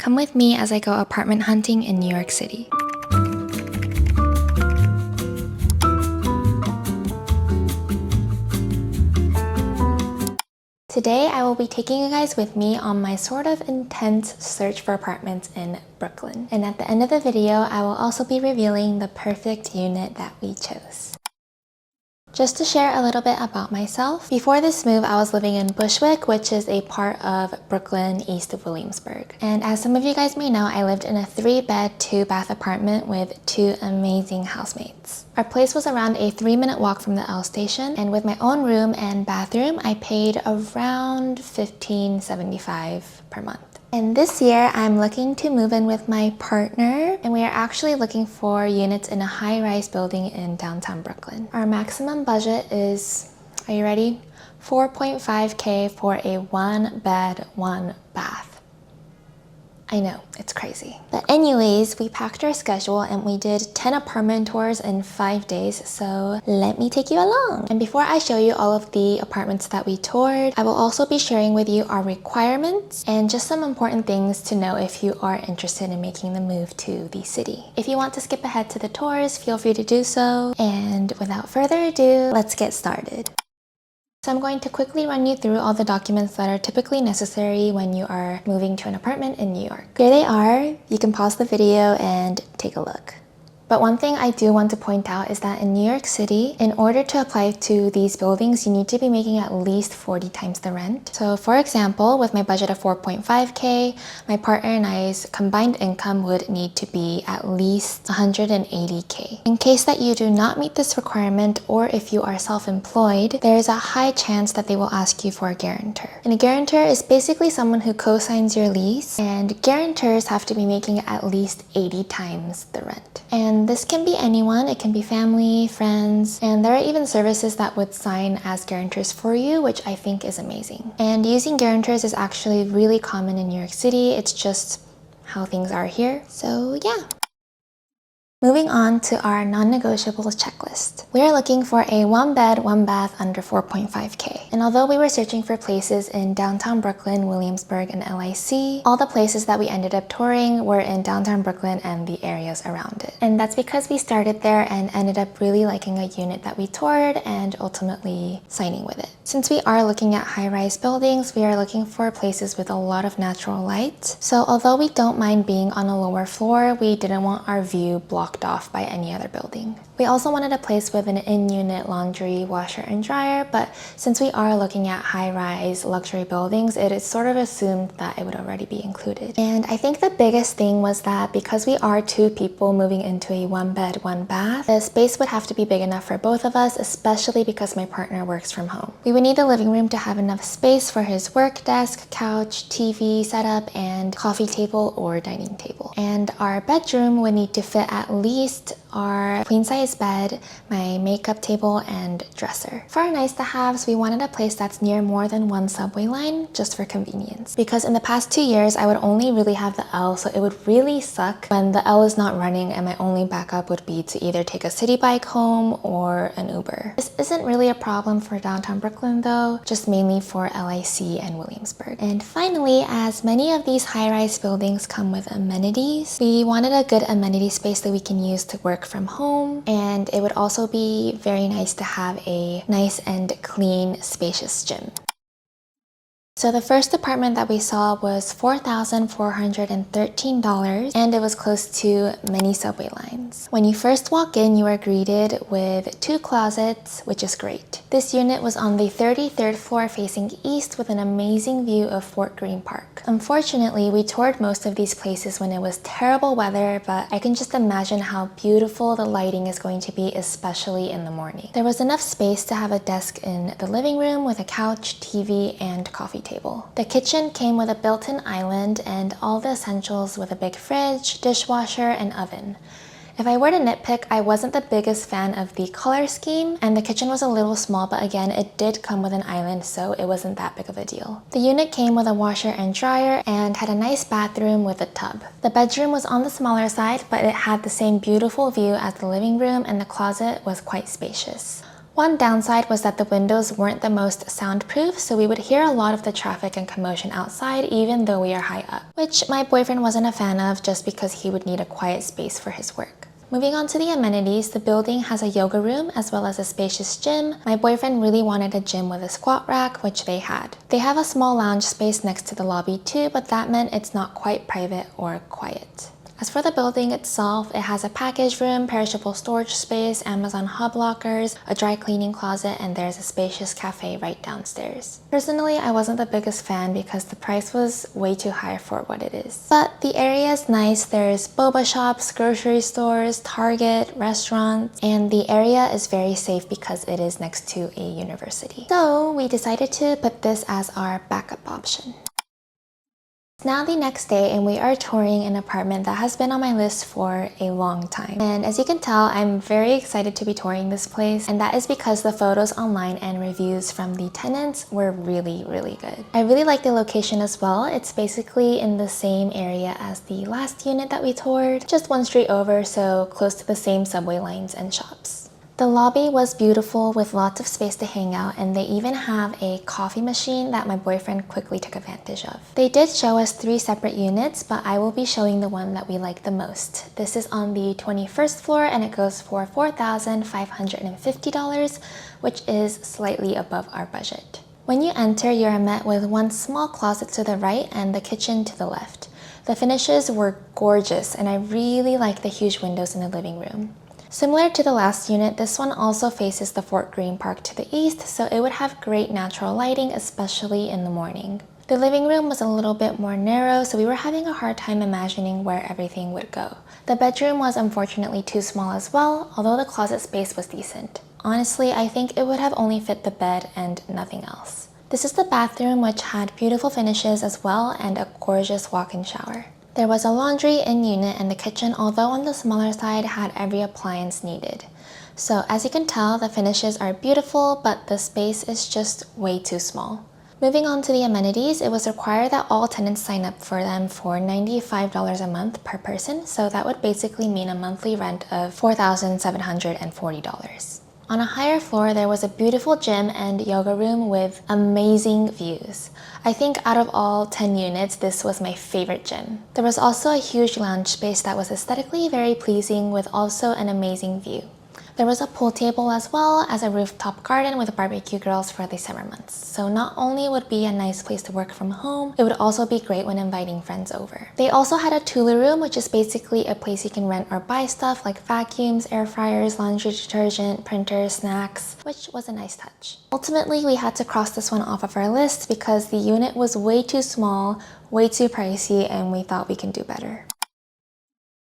Come with me as I go apartment hunting in New York City. Today, I will be taking you guys with me on my sort of intense search for apartments in Brooklyn. And at the end of the video, I will also be revealing the perfect unit that we chose. Just to share a little bit about myself, before this move, I was living in Bushwick, which is a part of Brooklyn east of Williamsburg. And as some of you guys may know, I lived in a 3-bed, 2-bath apartment with 2 amazing housemates. Our place was around a 3-minute walk from the L station, and with my own room and bathroom, I paid around $15.75 per month. And this year, I'm looking to move in with my partner, and we are actually looking for units in a high-rise building in downtown Brooklyn. Our maximum budget is, are you ready? $4.5K for a 1-bed, 1-bath. I know, it's crazy. But anyways, we packed our schedule and we did 10 apartment tours in 5 days, so let me take you along. And before I show you all of the apartments that we toured, I will also be sharing with you our requirements and just some important things to know if you are interested in making the move to the city. If you want to skip ahead to the tours, feel free to do so. And without further ado, let's get started. So I'm going to quickly run you through all the documents that are typically necessary when you are moving to an apartment in New York. Here they are. You can pause the video and take a look. But one thing I do want to point out is that in New York City, in order to apply to these buildings, you need to be making at least 40 times the rent. So for example, with my budget of 4.5K, my partner and I's combined income would need to be at least 180K. In case that you do not meet this requirement, or if you are self-employed, there is a high chance that they will ask you for a guarantor. And a guarantor is basically someone who co-signs your lease, and guarantors have to be making at least 80 times the rent. And this can be anyone, it can be family, friends, and there are even services that would sign as guarantors for you, which I think is amazing. And using guarantors is actually really common in New York City. It's just how things are here. So yeah. Moving on to our non-negotiables checklist. We are looking for a 1-bed, 1-bath under 4.5K. And although we were searching for places in downtown Brooklyn, Williamsburg, and LIC, all the places that we ended up touring were in downtown Brooklyn and the areas around it. And that's because we started there and ended up really liking a unit that we toured and ultimately signing with it. Since we are looking at high-rise buildings, we are looking for places with a lot of natural light. So although we don't mind being on a lower floor, we didn't want our view blocked off by any other building. We also wanted a place with an in-unit laundry, washer, and dryer, but since we are looking at high-rise luxury buildings, it is sort of assumed that it would already be included. And I think the biggest thing was that because we are 2 people moving into a 1-bed, 1-bath, the space would have to be big enough for both of us, especially because my partner works from home. We would need the living room to have enough space for his work desk, couch, TV setup, and coffee table or dining table. And our bedroom would need to fit at least our queen-size bed, my makeup table, and dresser. For our nice-to-haves, we wanted a place that's near more than 1 subway line, just for convenience. Because in the past 2 years, I would only really have the L, so it would really suck when the L is not running and my only backup would be to either take a city bike home or an Uber. This isn't really a problem for downtown Brooklyn though, just mainly for LIC and Williamsburg. And finally, as many of these high-rise buildings come with amenities, we wanted a good amenity space that we can use to work from home, and it would also be very nice to have a nice and clean, spacious gym. So the first apartment that we saw was $4,413, and it was close to many subway lines. When you first walk in, you are greeted with 2 closets, which is great. This unit was on the 33rd floor facing east with an amazing view of Fort Greene Park. Unfortunately, we toured most of these places when it was terrible weather, but I can just imagine how beautiful the lighting is going to be, especially in the morning. There was enough space to have a desk in the living room with a couch, TV, and coffee table. The kitchen came with a built-in island and all the essentials with a big fridge, dishwasher, and oven. If I were to nitpick, I wasn't the biggest fan of the color scheme, and the kitchen was a little small, but again, it did come with an island, so it wasn't that big of a deal. The unit came with a washer and dryer and had a nice bathroom with a tub. The bedroom was on the smaller side, but it had the same beautiful view as the living room, and the closet was quite spacious. One downside was that the windows weren't the most soundproof, so we would hear a lot of the traffic and commotion outside even though we are high up, which my boyfriend wasn't a fan of just because he would need a quiet space for his work. Moving on to the amenities, the building has a yoga room as well as a spacious gym. My boyfriend really wanted a gym with a squat rack, which they had. They have a small lounge space next to the lobby too, but that meant it's not quite private or quiet. As for the building itself, it has a package room, perishable storage space, Amazon hub lockers, a dry cleaning closet, and there's a spacious cafe right downstairs. Personally, I wasn't the biggest fan because the price was way too high for what it is. But the area is nice. There's boba shops, grocery stores, Target, restaurants, and the area is very safe because it is next to a university. So we decided to put this as our backup option. Now the next day, and we are touring an apartment that has been on my list for a long time. And as you can tell, I'm very excited to be touring this place, and that is because the photos online and reviews from the tenants were really good. I really like the location as well. It's basically in the same area as the last unit that we toured, just one street over, so close to the same subway lines and shops. The lobby was beautiful with lots of space to hang out, and they even have a coffee machine that my boyfriend quickly took advantage of. They did show us 3 separate units, but I will be showing the one that we like the most. This is on the 21st floor and it goes for $4,550, which is slightly above our budget. When you enter, you are met with one small closet to the right and the kitchen to the left. The finishes were gorgeous, and I really like the huge windows in the living room. Similar to the last unit, this one also faces the Fort Greene Park to the east, so it would have great natural lighting, especially in the morning. The living room was a little bit more narrow, so we were having a hard time imagining where everything would go. The bedroom was unfortunately too small as well, although the closet space was decent. Honestly, I think it would have only fit the bed and nothing else. This is the bathroom, which had beautiful finishes as well and a gorgeous walk-in shower. There was a laundry in-unit, and the kitchen, although on the smaller side, had every appliance needed. So as you can tell, the finishes are beautiful, but the space is just way too small. Moving on to the amenities, it was required that all tenants sign up for them for $95 a month per person, so that would basically mean a monthly rent of $4,740. On a higher floor, there was a beautiful gym and yoga room with amazing views. I think out of all 10 units, this was my favorite gym. There was also a huge lounge space that was aesthetically very pleasing with also an amazing view. There was a pool table as well as a rooftop garden with barbecue grills for the summer months. So not only would it be a nice place to work from home, it would also be great when inviting friends over. They also had a Tulu room, which is basically a place you can rent or buy stuff like vacuums, air fryers, laundry detergent, printers, snacks, which was a nice touch. Ultimately, we had to cross this one off of our list because the unit was way too small, way too pricey, and we thought we can do better.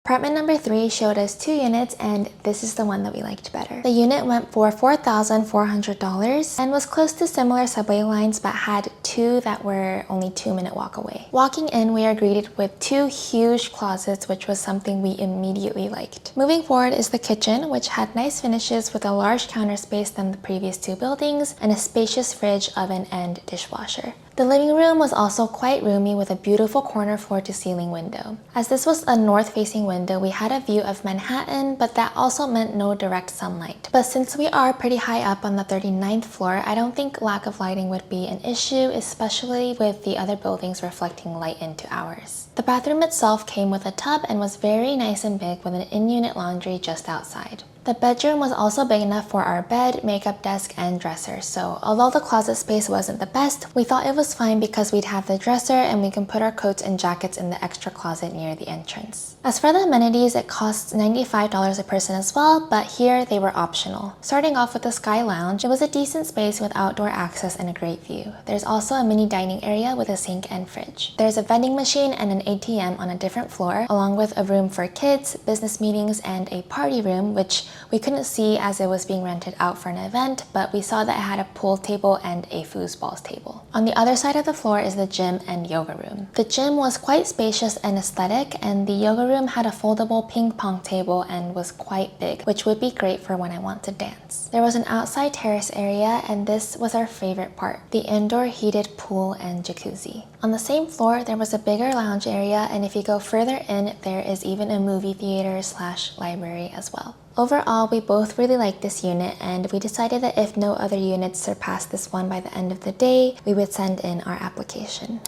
Apartment number 3 showed us 2 units, and this is the one that we liked better. The unit went for $4,400 and was close to similar subway lines, but had 2 that were only 2-minute walk away. Walking in, we are greeted with 2 huge closets, which was something we immediately liked. Moving forward is the kitchen, which had nice finishes with a large counter space than the previous 2 buildings and a spacious fridge, oven, and dishwasher. The living room was also quite roomy with a beautiful corner floor-to-ceiling window. As this was a north-facing window, we had a view of Manhattan, but that also meant no direct sunlight. But since we are pretty high up on the 39th floor, I don't think lack of lighting would be an issue, especially with the other buildings reflecting light into ours. The bathroom itself came with a tub and was very nice and big with an in-unit laundry just outside. The bedroom was also big enough for our bed, makeup desk, and dresser, so although the closet space wasn't the best, we thought it was fine because we'd have the dresser and we can put our coats and jackets in the extra closet near the entrance. As for the amenities, it costs $95 a person as well, but here they were optional. Starting off with the Sky Lounge, it was a decent space with outdoor access and a great view. There's also a mini dining area with a sink and fridge. There's a vending machine and an ATM on a different floor, along with a room for kids, business meetings, and a party room, which we couldn't see as it was being rented out for an event, but we saw that it had a pool table and a foosball table. On the other side of the floor is the gym and yoga room. The gym was quite spacious and aesthetic, and the yoga room had a foldable ping pong table and was quite big, which would be great for when I want to dance. There was an outside terrace area, and this was our favorite part, the indoor heated pool and jacuzzi. On the same floor, there was a bigger lounge area, and if you go further in, there is even a movie theater / library as well. Overall, we both really liked this unit, and we decided that if no other units surpassed this one by the end of the day, we would send in our application.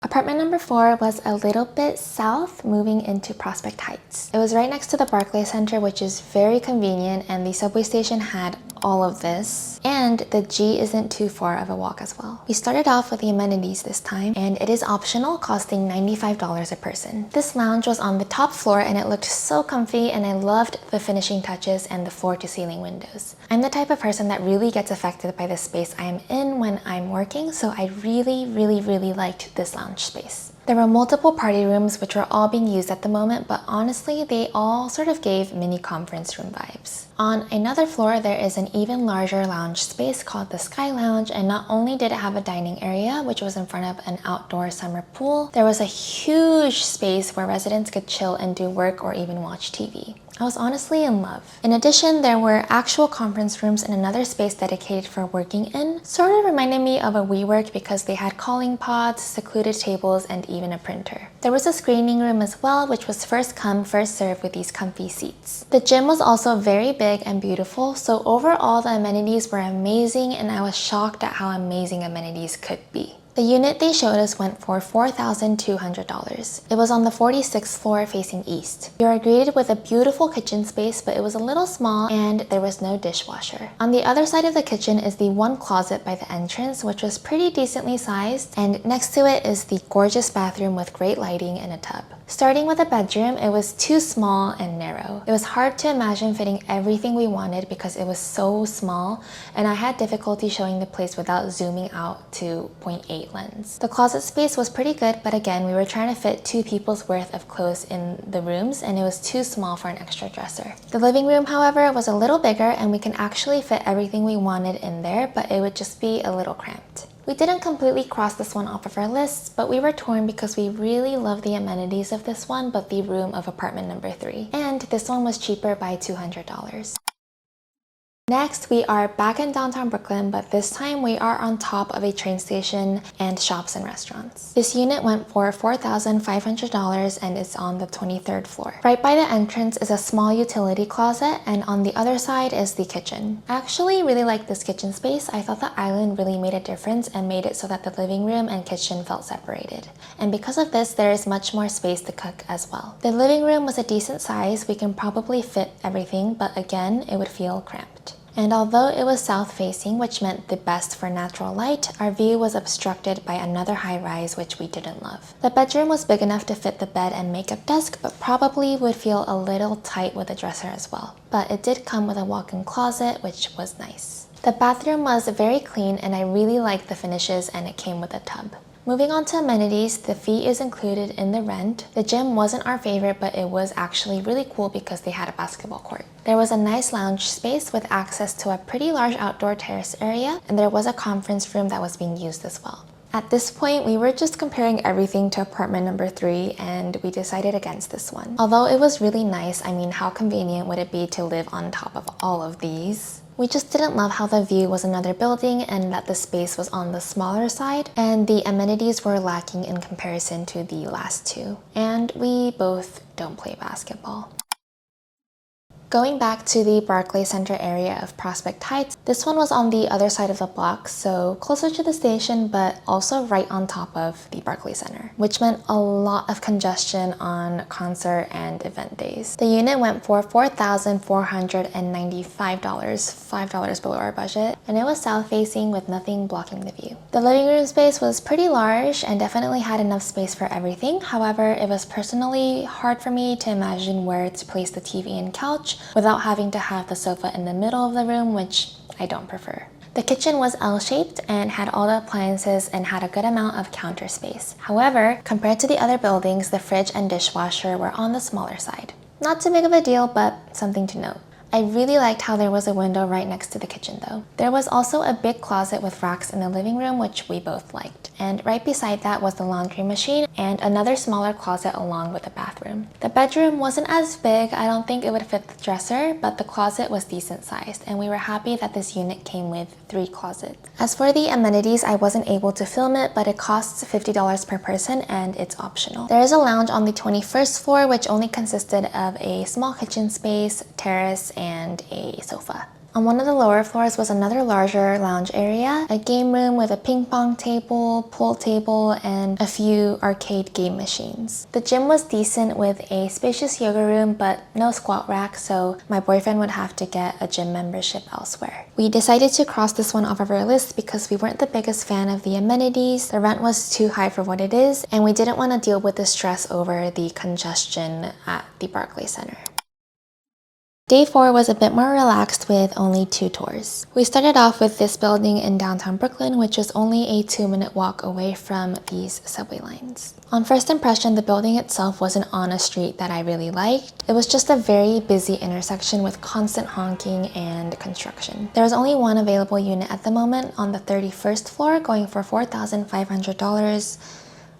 Apartment number 4 was a little bit south, moving into Prospect Heights. It was right next to the Barclays Center, which is very convenient, and the subway station had all of this, and the G isn't too far of a walk as well. We started off with the amenities this time, and it is optional, costing $95 a person. This lounge was on the top floor, and it looked so comfy, and I loved the finishing touches and the floor-to-ceiling windows. I'm the type of person that really gets affected by the space I am in when I'm working, so I really liked this lounge space. There were multiple party rooms which were all being used at the moment, but honestly, they all sort of gave mini conference room vibes. On another floor, there is an even larger lounge space called the Sky Lounge, and not only did it have a dining area, which was in front of an outdoor summer pool, there was a huge space where residents could chill and do work or even watch TV. I was honestly in love. In addition, there were actual conference rooms in another space dedicated for working in. Sort of reminded me of a WeWork because they had calling pods, secluded tables, and even a printer. There was a screening room as well, which was first come, first served with these comfy seats. The gym was also very big and beautiful, so overall the amenities were amazing, and I was shocked at how amazing amenities could be. The unit they showed us went for $4,200. It was on the 46th floor facing east. We were greeted with a beautiful kitchen space, but it was a little small and there was no dishwasher. On the other side of the kitchen is the one closet by the entrance, which was pretty decently sized, and next to it is the gorgeous bathroom with great lighting and a tub. Starting with the bedroom, it was too small and narrow. It was hard to imagine fitting everything we wanted because it was so small, and I had difficulty showing the place without zooming out to 0.8 lens. The closet space was pretty good, but again, we were trying to fit 2 people's worth of clothes in the rooms, and it was too small for an extra dresser. The living room, however, was a little bigger, and we can actually fit everything we wanted in there, but it would just be a little cramped. We didn't completely cross this one off of our lists, but we were torn because we really love the amenities of this one, but the room of apartment number 3. And this one was cheaper by $200. Next, we are back in downtown Brooklyn, but this time we are on top of a train station and shops and restaurants. This unit went for $4,500 and is on the 23rd floor. Right by the entrance is a small utility closet, and on the other side is the kitchen. I actually really like this kitchen space. I thought the island really made a difference and made it so that the living room and kitchen felt separated. And because of this, there is much more space to cook as well. The living room was a decent size. We can probably fit everything, but again, it would feel cramped. And although it was south-facing, which meant the best for natural light, our view was obstructed by another high-rise, which we didn't love. The bedroom was big enough to fit the bed and makeup desk, but probably would feel a little tight with a dresser as well. But it did come with a walk-in closet, which was nice. The bathroom was very clean, and I really liked the finishes, and it came with a tub. Moving on to amenities, the fee is included in the rent. The gym wasn't our favorite, but it was actually really cool because they had a basketball court. There was a nice lounge space with access to a pretty large outdoor terrace area, and there was a conference room that was being used as well. At this point, we were just comparing everything to apartment number 3, and we decided against this one. Although it was really nice, I mean, how convenient would it be to live on top of all of these? We just didn't love how the view was another building and that the space was on the smaller side, and the amenities were lacking in comparison to the last 2. And we both don't play basketball. Going back to the Barclays Center area of Prospect Heights, this one was on the other side of the block, so closer to the station, but also right on top of the Barclays Center, which meant a lot of congestion on concert and event days. The unit went for $4,495, $5 below our budget, and it was south-facing with nothing blocking the view. The living room space was pretty large and definitely had enough space for everything. However, it was personally hard for me to imagine where to place the TV and couch without having to have the sofa in the middle of the room, which I don't prefer. The kitchen was L-shaped and had all the appliances and had a good amount of counter space. However, compared to the other buildings, the fridge and dishwasher were on the smaller side. Not too big of a deal, but something to note. I really liked how there was a window right next to the kitchen though. There was also a big closet with racks in the living room, which we both liked. And right beside that was the laundry machine and another smaller closet along with the bathroom. The bedroom wasn't as big, I don't think it would fit the dresser, but the closet was decent sized, and we were happy that this unit came with 3 closets. As for the amenities, I wasn't able to film it, but it costs $50 per person and it's optional. There is a lounge on the 21st floor, which only consisted of a small kitchen space, terrace, and a sofa. On one of the lower floors was another larger lounge area, a game room with a ping pong table, pool table, and a few arcade game machines. The gym was decent with a spacious yoga room, but no squat rack, so my boyfriend would have to get a gym membership elsewhere. We decided to cross this one off of our list because we weren't the biggest fan of the amenities, the rent was too high for what it is, and we didn't want to deal with the stress over the congestion at the Barclays Center. Day 4 was a bit more relaxed with only 2 tours. We started off with this building in downtown Brooklyn, which was only a 2-minute walk away from these subway lines. On first impression, the building itself wasn't on a street that I really liked. It was just a very busy intersection with constant honking and construction. There was only one available unit at the moment on the 31st floor, going for $4,500.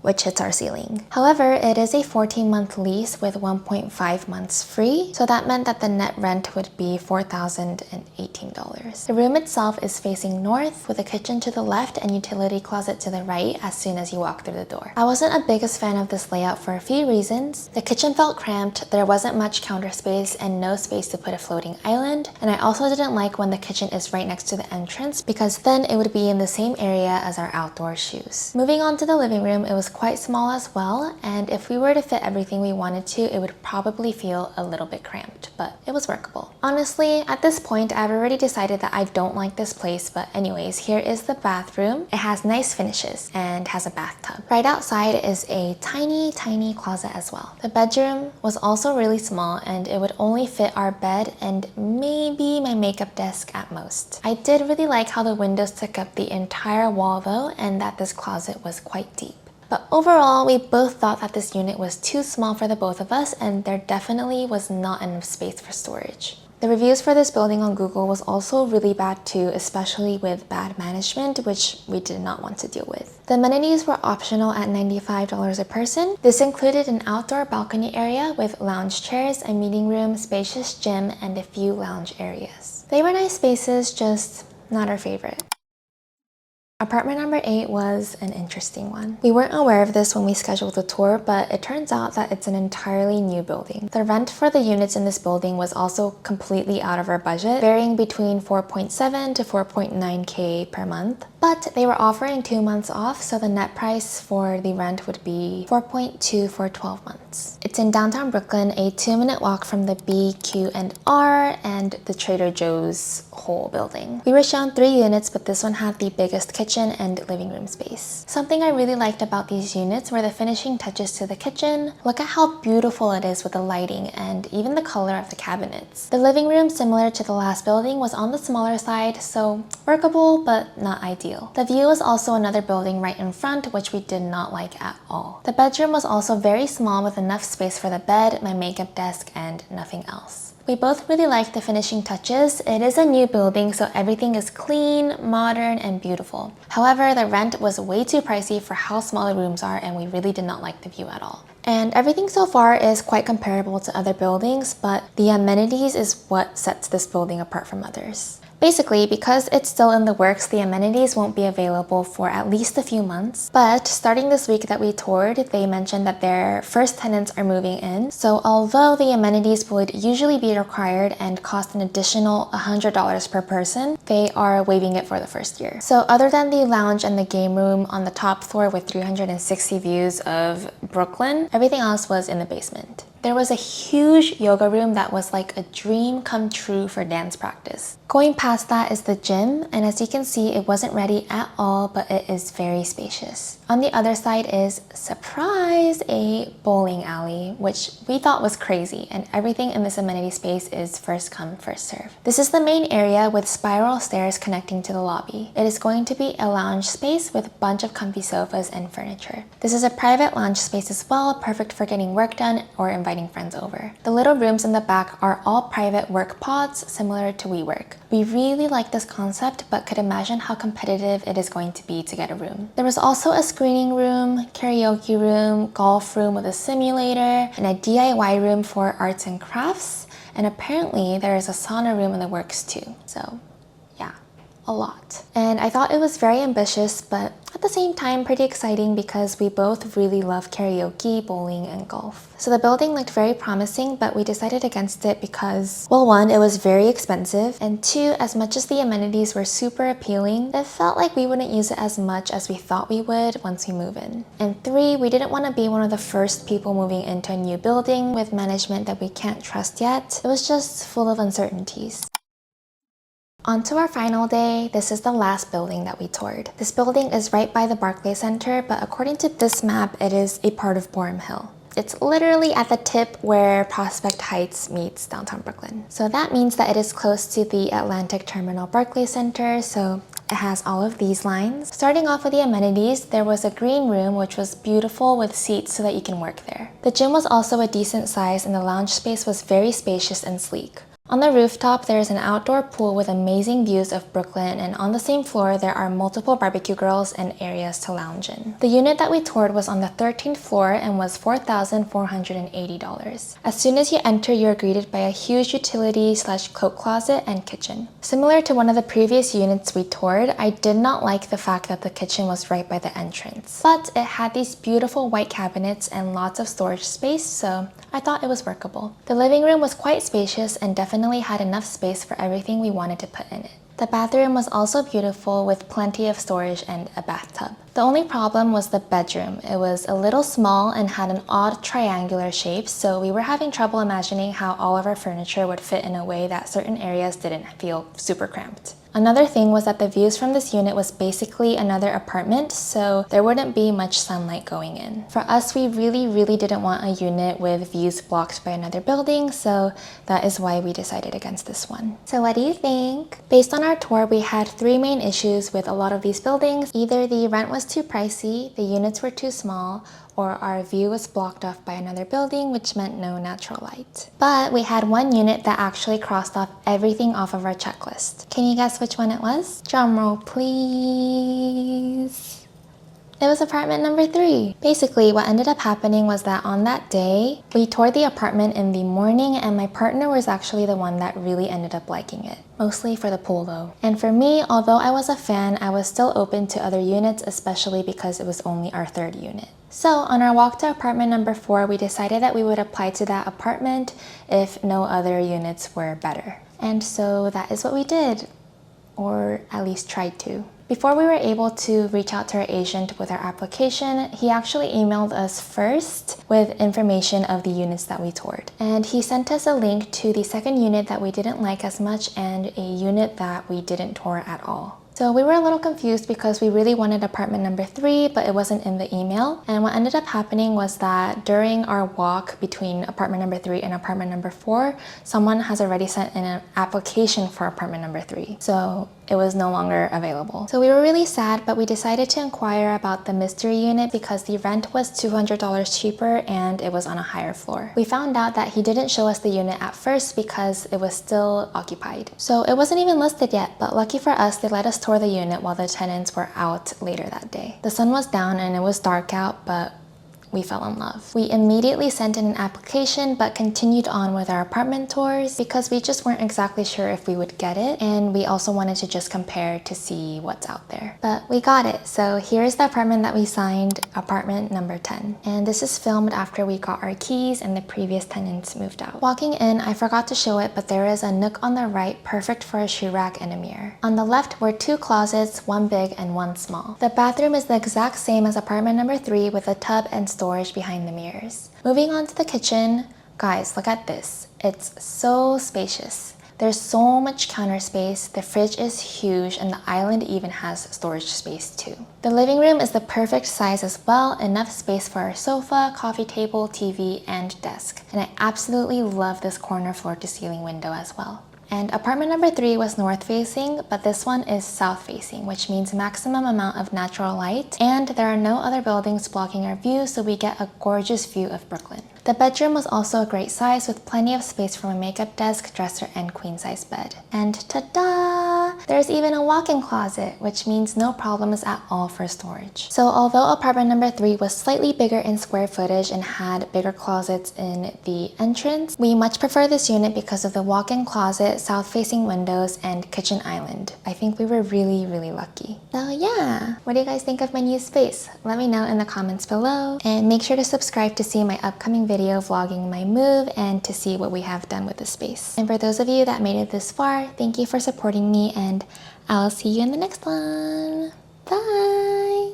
Which hits our ceiling. However, it is a 14-month lease with 1.5 months free, so that meant that the net rent would be $4,018. The room itself is facing north with a kitchen to the left and utility closet to the right as soon as you walk through the door. I wasn't a biggest fan of this layout for a few reasons. The kitchen felt cramped, there wasn't much counter space, and no space to put a floating island, and I also didn't like when the kitchen is right next to the entrance because then it would be in the same area as our outdoor shoes. Moving on to the living room, it was quite small as well, and if we were to fit everything we wanted to, it would probably feel a little bit cramped, but it was workable. Honestly, at this point, I've already decided that I don't like this place, but anyways, here is the bathroom. It has nice finishes and has a bathtub. Right outside is a tiny closet as well. The bedroom was also really small, and it would only fit our bed and maybe my makeup desk at most. I did really like how the windows took up the entire wall though, and that this closet was quite deep. But overall, we both thought that this unit was too small for the both of us, and there definitely was not enough space for storage. The reviews for this building on Google was also really bad too, especially with bad management, which we did not want to deal with. The amenities were optional at $95 a person. This included an outdoor balcony area with lounge chairs, a meeting room, spacious gym, and a few lounge areas. They were nice spaces, just not our favorite. Apartment number 8 was an interesting one. We weren't aware of this when we scheduled the tour, but it turns out that it's an entirely new building. The rent for the units in this building was also completely out of our budget, varying between 4.7 to 4.9K per month. But they were offering 2 months off, so the net price for the rent would be $4.2 for 12 months. It's in downtown Brooklyn, a 2-minute walk from the B&Q&R and the Trader Joe's whole building. We were shown 3 units, but this one had the biggest kitchen and living room space. Something I really liked about these units were the finishing touches to the kitchen. Look at how beautiful it is with the lighting and even the color of the cabinets. The living room, similar to the last building, was on the smaller side, so workable but not ideal. The view was also another building right in front, which we did not like at all. The bedroom was also very small with enough space for the bed, my makeup desk, and nothing else. We both really liked the finishing touches. It is a new building, so everything is clean, modern, and beautiful. However, the rent was way too pricey for how small the rooms are, and we really did not like the view at all. And everything so far is quite comparable to other buildings, but the amenities is what sets this building apart from others. Basically, because it's still in the works, the amenities won't be available for at least a few months. But starting this week that we toured, they mentioned that their first tenants are moving in. So although the amenities would usually be required and cost an additional $100 per person, they are waiving it for the first year. So other than the lounge and the game room on the top floor with 360 views of Brooklyn, everything else was in the basement. There was a huge yoga room that was like a dream come true for dance practice. Going past that is the gym, and as you can see, it wasn't ready at all, but it is very spacious. On the other side is, surprise, a bowling alley, which we thought was crazy, and everything in this amenity space is first come, first serve. This is the main area with spiral stairs connecting to the lobby. It is going to be a lounge space with a bunch of comfy sofas and furniture. This is a private lounge space as well, perfect for getting work done or inviting inviting friends over. The little rooms in the back are all private work pods similar to WeWork. We really like this concept, but could imagine how competitive it is going to be to get a room. There was also a screening room, karaoke room, golf room with a simulator, and a DIY room for arts and crafts, and apparently there is a sauna room in the works too. So yeah, a lot. And I thought it was very ambitious, but at the same time pretty exciting because we both really love karaoke, bowling, and golf. So the building looked very promising, but we decided against it because, well, one, it was very expensive, and two, as much as the amenities were super appealing, it felt like we wouldn't use it as much as we thought we would once we move in. And three, we didn't want to be one of the first people moving into a new building with management that we can't trust yet. It was just full of uncertainties. On to our final day. This is the last building that we toured. This building is right by the Barclays Center, but according to this map, it is a part of Boerum Hill. It's literally at the tip where Prospect Heights meets downtown Brooklyn. So that means that it is close to the Atlantic Terminal Barclays Center, so it has all of these lines. Starting off with the amenities, there was a green room which was beautiful with seats so that you can work there. The gym was also a decent size and the lounge space was very spacious and sleek. On the rooftop, there is an outdoor pool with amazing views of Brooklyn, and on the same floor, there are multiple barbecue grills and areas to lounge in. The unit that we toured was on the 13th floor and was $4,480. As soon as you enter, you are greeted by a huge utility/coat closet and kitchen. Similar to one of the previous units we toured, I did not like the fact that the kitchen was right by the entrance, but it had these beautiful white cabinets and lots of storage space, so I thought it was workable. The living room was quite spacious and definitely had enough space for everything we wanted to put in it. The bathroom was also beautiful with plenty of storage and a bathtub. The only problem was the bedroom. It was a little small and had an odd triangular shape, so we were having trouble imagining how all of our furniture would fit in a way that certain areas didn't feel super cramped. Another thing was that the views from this unit was basically another apartment, so there wouldn't be much sunlight going in. For us, we really didn't want a unit with views blocked by another building, so that is why we decided against this one. So what do you think? Based on our tour, we had three main issues with a lot of these buildings. Either the rent was too pricey, the units were too small, or our view was blocked off by another building, which meant no natural light. But we had one unit that actually crossed off everything off of our checklist. Can you guess which one it was? Drumroll, please. It was apartment number 3. Basically, what ended up happening was that on that day, we toured the apartment in the morning and my partner was actually the one that really ended up liking it. Mostly for the pool though. And for me, although I was a fan, I was still open to other units, especially because it was only our 3rd unit. So on our walk to apartment number 4, we decided that we would apply to that apartment if no other units were better. And so that is what we did, or at least tried to. Before we were able to reach out to our agent with our application, he actually emailed us first with information of the units that we toured. And he sent us a link to the 2nd unit that we didn't like as much and a unit that we didn't tour at all. So we were a little confused because we really wanted apartment number 3, but it wasn't in the email. And what ended up happening was that during our walk between apartment number 3 and apartment number 4, someone has already sent in an application for apartment number 3. So it was no longer available. So we were really sad, but we decided to inquire about the mystery unit because the rent was $200 cheaper and it was on a higher floor. We found out that he didn't show us the unit at first because it was still occupied. So it wasn't even listed yet, but lucky for us, they let us tour the unit while the tenants were out later that day. The sun was down and it was dark out, but we fell in love. We immediately sent in an application but continued on with our apartment tours because we just weren't exactly sure if we would get it, and we also wanted to just compare to see what's out there. But we got it. So here's the apartment that we signed, apartment number 10. And this is filmed after we got our keys and the previous tenants moved out. Walking in, I forgot to show it, but there is a nook on the right perfect for a shoe rack and a mirror. On the left were 2 closets, one big and one small. The bathroom is the exact same as apartment number 3 with a tub and storage behind the mirrors. Moving on to the kitchen, guys, look at this. It's so spacious. There's so much counter space, the fridge is huge, and the island even has storage space too. The living room is the perfect size as well, enough space for our sofa, coffee table, TV, and desk. And I absolutely love this corner floor to ceiling window as well. And apartment number 3 was north facing, but this one is south facing, which means maximum amount of natural light, and there are no other buildings blocking our view, so we get a gorgeous view of Brooklyn. The bedroom was also a great size with plenty of space for my makeup desk, dresser, and queen size bed. And ta-da! There's even a walk-in closet, which means no problems at all for storage. So although apartment number 3 was slightly bigger in square footage and had bigger closets in the entrance, we much prefer this unit because of the walk-in closet, south-facing windows, and kitchen island. I think we were really lucky. So yeah, what do you guys think of my new space? Let me know in the comments below, and make sure to subscribe to see my upcoming video vlogging my move and to see what we have done with the space. And for those of you that made it this far, thank you for supporting me, and I'll see you in the next one. Bye!